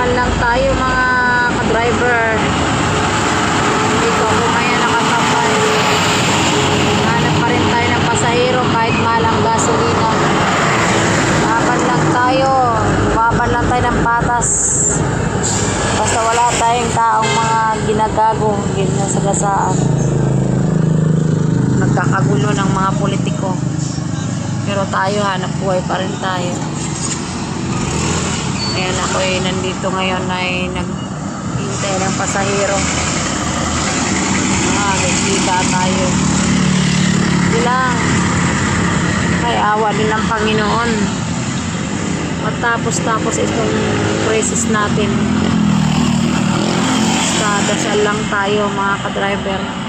Laban lang tayo mga ka-driver. Hindi ko kumaya nakakapal. Hanap pa rin tayo ng pasahero kahit mahal ang gasolina. Laban lang tayo. Laban lang tayo ng patas. Basta wala tayong taong mga ginagago, ginasagasaan. Nagkakagulo ng mga politiko. Pero tayo, hanap buhay pa rin tayo. Ayan, ako nandito ngayon ay naghintay ng pasahero. Nagkita tayo. Hindi lang. Ay, awa din ng Panginoon. Matapos itong crisis natin. Basta dasal lang tayo mga ka-driver.